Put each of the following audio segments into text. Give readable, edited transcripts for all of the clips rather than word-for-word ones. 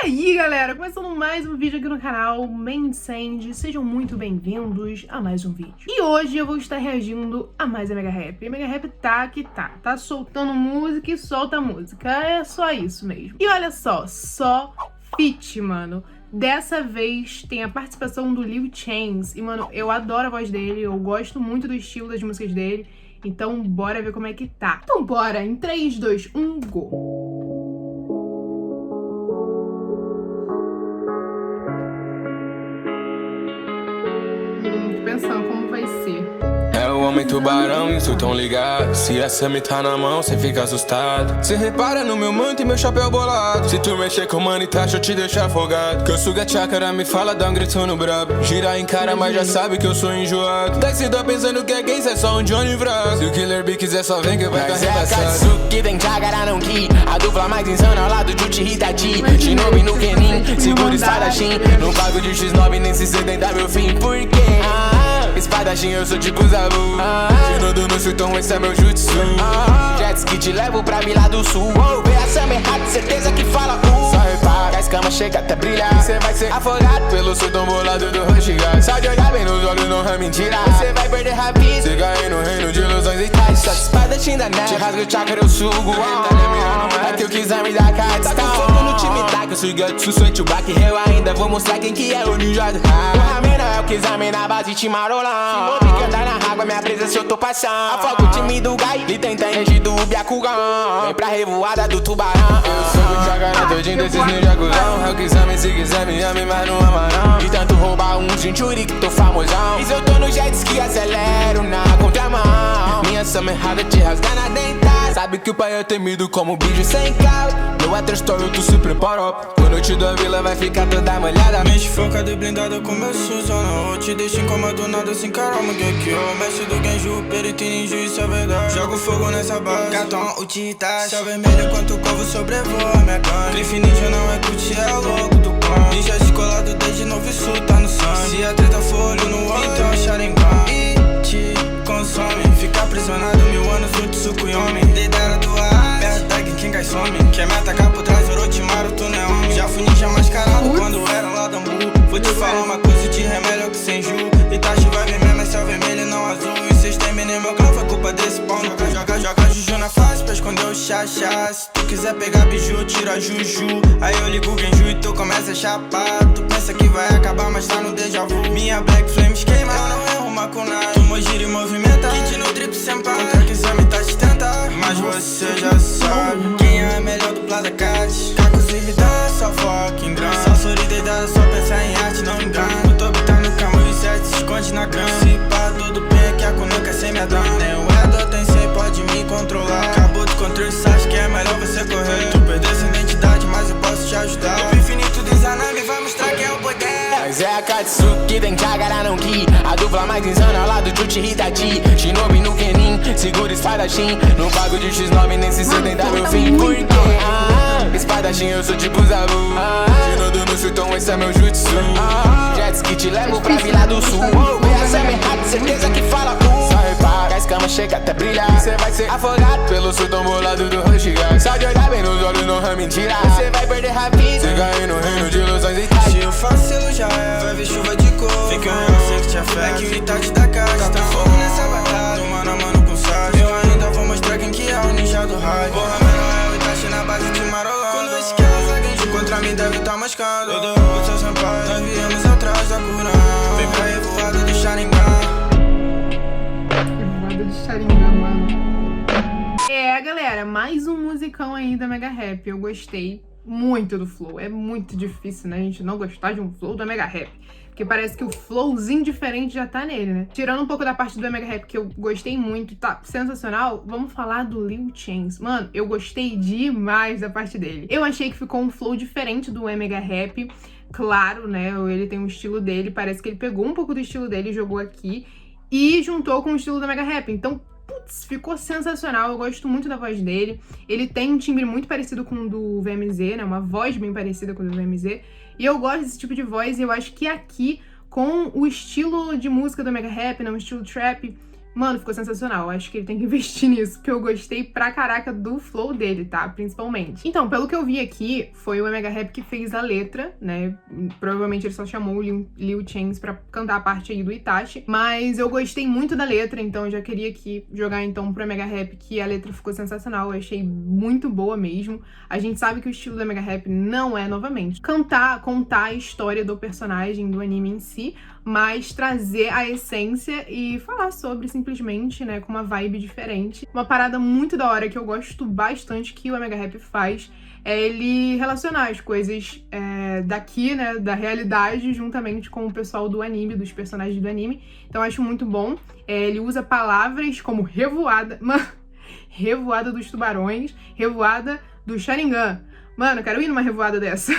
aí, galera, começando mais um vídeo aqui no canal Mainsend, sejam muito bem-vindos a mais um vídeo. E hoje eu vou estar reagindo a mais a Mega Rap. A Mega Rap tá que tá soltando música e solta música, é só isso mesmo. E olha só feat, mano. Dessa vez tem a participação do Lil Chains e, mano, eu adoro a voz dele, eu gosto muito do estilo das músicas dele, então bora ver como é que tá. Então bora, em 3, 2, 1, go! Pensando como vai ser. É o homem tubarão, isso tão ligado. Se essa me tá na mão, cê fica assustado. Cê repara no meu manto e meu chapéu bolado. Se tu mexer com money taxa, eu te deixo afogado. Que eu suga chácara, me fala, dá um grito no brabo. Gira em cara, mas já sabe que eu sou enjoado. Desce tá pensando que é gay, cê é só um Johnny Vraco. Se o Killer B quiser só vem que vai ficar arregaçado. Que tem chácara, não que a dupla mais insana ao lado de Uchi Hitachi. Shinobi no Kenin, segura espadachim. Não pago de X9 nem se cê tentar meu fim. Por quê? Espadachim, eu sou tipo Zabu. Shinodo no chutão, esse é meu jutsu. Jet ski te levo pra Vila do Sul. Vê a samba errada, certeza que fala Só repara, a escama chega até brilhar. Cê vai ser afogado pelo sultão bolado do Rushigar. Só de olhar bem nos olhos não é mentira. Cê vai perder rápido, cê cai no reino de ilusões e tais. Só espadachim da net, te rasga o chácara, eu sugo. É que eu quiser me dar carta. Tá com fogo no time, tá? Que eu sou gato, suante o baque. Eu ainda vou mostrar quem que é o ninja do rap. O Ramena é o que exame na base de marolão. Se mover que andar na água, minha presença eu tô passando. Afoga o time do Gai, ele tenta energia do Byakugão. Vem pra revoada do tubarão. Eu sou o chácara todinho desses ninja cuzão. É o que exame, se quiser me ame, mas não ama não. E tanto roubar um cinturri que tô famosão. E se eu tô no jet ski, acelero na contramão. Minha samba errada te rasga na dentada. Sabe que o pai é temido como bicho sem calo. No outra story tu se preparou. Quando eu te dou a vila vai ficar toda molhada. Mexe focado e blindado com meu Suzano. Eu te deixo incomodado sem caramba que aqui ó. Mestre do Genju, perito e ninja, isso é verdade. Jogo fogo nessa base, cartão, Uchi Itachi. Céu vermelho enquanto o corvo sobrevoa minha gangue. Cliff Ninja não é cut, é o louco do clã. Ninja descolado desde novo, isso tá no sangue. Se a treta for olho no olho, então é Sharingan. E te consome, fica aprisionado 1000 anos no Tsukuyomi. Deidara do ar, perto tag, quem cai some. Quer me atacar por trás, Orochimaru, tu não é homem. Já fui ninja mascarado quando era lá da Mu. Vou te falar uma coisa, de remédio que sem ju. Itachi vai ver mesmo, é céu vermelho e não azul. E cês terminem meu grão, foi culpa desse pau. Joga juju na face pra esconder o chachá. Se tu quiser pegar biju, tira juju. Aí eu ligo o Genju e tu começa a chapar. Tu pensa que vai acabar, mas tá no déjà vu. Minha Black Flames queima, eu não erro uma kunai. Tu gira e movimenta, kit no drip sem par. Contra que exame tá te tentar, mas você já sabe quem é a melhor dupla da Cat. Cacos irritantes, só fucking grana. Só solidariedade, só pensar em arte, não engana. O top tá no camo e 7 se esconde na grama. Se pá, tudo bem, que a nunca sem me dama. Nem o Edo tem 100, pode me controlar. Acabou de controle, acha que é melhor você correr. Tu perdeu sua identidade, mas eu posso te ajudar. O infinito do Izanami vai mostrar quem é o poder. Mas é a Katsuki, tem chácara, não que a dupla mais insana ao lado de Uchi Hitachi. Shinobi no Kenin, segura espadachim. Não pago de X9 nem se cê tentar meu fim. Por quê? Espadachim, eu sou tipo Zabu. Shinodo no chutão, esse é meu jutsu. Jet ski te levo pra Vila do Sul. Vê a samba errada, certeza que fala Só repara, a escama chega até brilhar. Cê vai ser afogado pelo sultão bolado do Rushigar. Só de olhar bem nos olhos não é mentira. Cê vai perder rápido, cê cai no reino de ilusões e tais. Se eu vacilo já é, vai ver chuva de cor. Fica real, sei que te afeta. É que o Itachi da casa tá fogo nessa batalha. No mano a mano com Sasha. Eu ainda vou mostrar quem que é o ninja do raio. Porra, menor é o Itachi na base de Marolão. Quando esse que ela Genji contra mim deve tá mascando. Eu dou o seu senpai, nós viemos atrás da cura. Vem pra revoada do Sharingan. Revoada do Sharingan, mano. É, galera, mais um musicão aí da Mega Rap. Eu gostei muito do flow. É muito difícil, né, a gente não gostar de um flow da Mega Rap. Porque parece que o flowzinho diferente já tá nele, né? Tirando um pouco da parte do Mega Rap, que eu gostei muito, tá sensacional, vamos falar do Lil Chains. Mano, eu gostei demais da parte dele. Eu achei que ficou um flow diferente do Mega Rap. Claro, né, ele tem um estilo dele, parece que ele pegou um pouco do estilo dele e jogou aqui. E juntou com o estilo do Mega Rap. Então, putz, ficou sensacional. Eu gosto muito da voz dele. Ele tem um timbre muito parecido com o do VMZ, né? Uma voz bem parecida com o do VMZ. E eu gosto desse tipo de voz. E eu acho que aqui, com o estilo de música do Mega Rap, né? O estilo trap, Mano, ficou sensacional. Acho que ele tem que investir nisso, porque eu gostei pra caraca do flow dele, tá? Principalmente. Então, pelo que eu vi aqui, foi o Mega Rap que fez a letra, né? Provavelmente ele só chamou o Lil Chance pra cantar a parte aí do Itachi. Mas eu gostei muito da letra, então eu já queria aqui jogar então pro Mega Rap que a letra ficou sensacional. Eu achei muito boa mesmo. A gente sabe que o estilo da Mega Rap não é, novamente, contar a história do personagem, do anime em si, mas trazer a essência e falar sobre simplesmente, né, com uma vibe diferente. Uma parada muito da hora que eu gosto bastante que o Mega Rap faz é ele relacionar as coisas daqui, né, da realidade, juntamente com o pessoal do anime, dos personagens do anime. Então eu acho muito bom. Ele usa palavras como revoada, revoada dos tubarões, revoada do Sharingan. Mano, eu quero ir numa revoada dessa.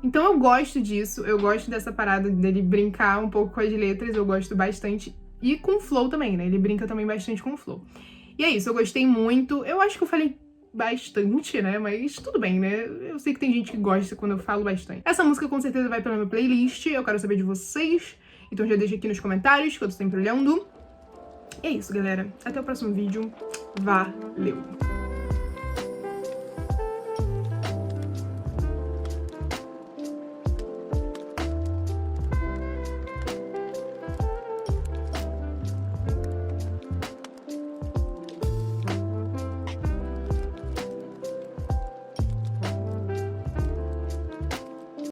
Então eu gosto disso, eu gosto dessa parada dele brincar um pouco com as letras, eu gosto bastante. E com o flow também, né? Ele brinca também bastante com o flow. E é isso, eu gostei muito. Eu acho que eu falei bastante, né? Mas tudo bem, né? Eu sei que tem gente que gosta quando eu falo bastante. Essa música com certeza vai pra minha playlist, eu quero saber de vocês. Então já deixa aqui nos comentários, que eu tô sempre olhando. E é isso, galera. Até o próximo vídeo. Valeu!